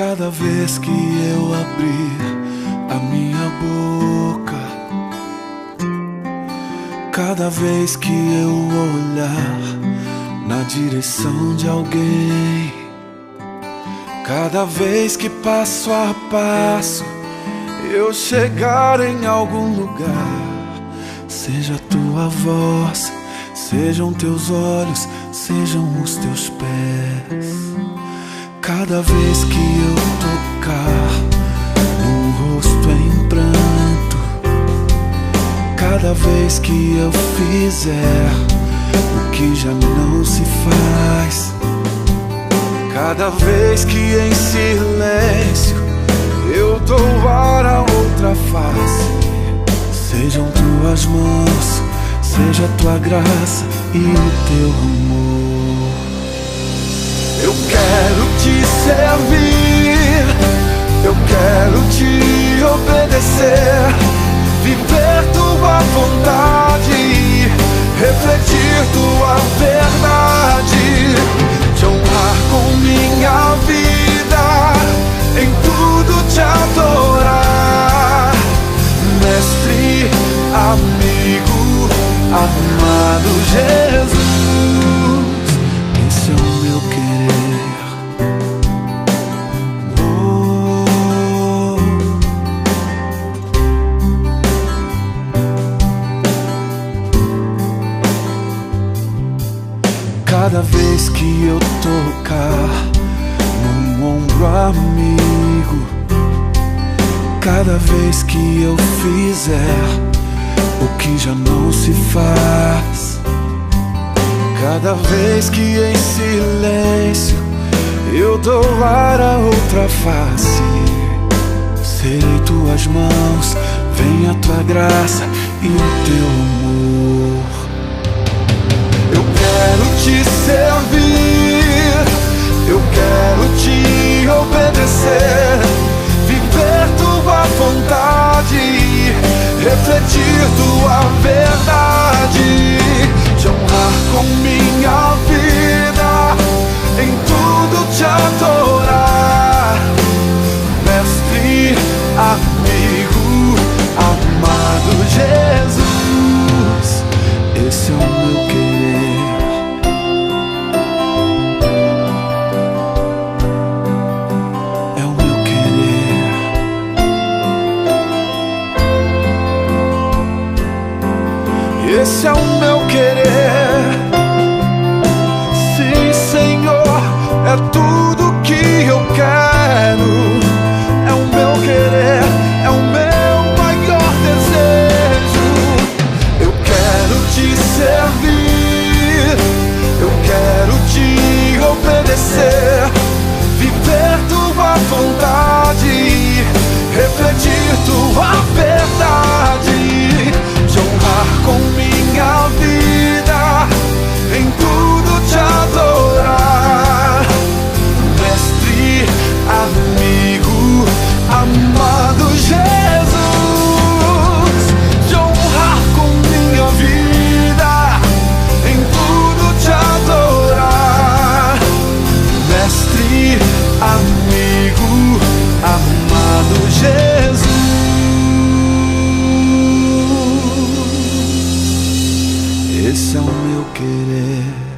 Cada vez que eu abrir a minha boca, cada vez que eu olhar na direção de alguém, cada vez que passo a passo eu chegar em algum lugar, seja a tua voz, sejam teus olhos, sejam os teus pés. Cada vez que eu tocar no rosto em pranto, cada vez que eu fizer o que já não se faz, cada vez que em silêncio eu dou a outra face, sejam tuas mãos, seja a tua graça e o teu amor. Eu quero te servir, eu quero te obedecer, viver tua vontade, refletir tua verdade, te honrar com minha vida, em tudo te adorar. Mestre, amigo, amado Jesus, esse é o meu querer. Cada vez que eu tocar num ombro amigo, cada vez que eu fizer o que já não se faz, cada vez que em silêncio eu dou a outra face, serei tuas mãos, vem a tua graça e o teu amor. Eu quero te servir, eu quero te obedecer, viver tua vontade, refletir tua verdade, te honrar com minha vida, em tudo te adorar. Mestre, amigo, amado Jesus, esse é o meu querer. Esse é o meu querer. Sim, Senhor, é tudo que eu quero. É o meu querer, é o meu maior desejo. Eu quero te servir, eu quero te obedecer, viver tua vontade, refletir tua verdade, te honrar com minha vida, em tudo te adorar. Mestre, amigo, amado Jesus, te honrar com minha vida, em tudo te adorar. Mestre, amigo, amado Jesus, esse é o meu querer.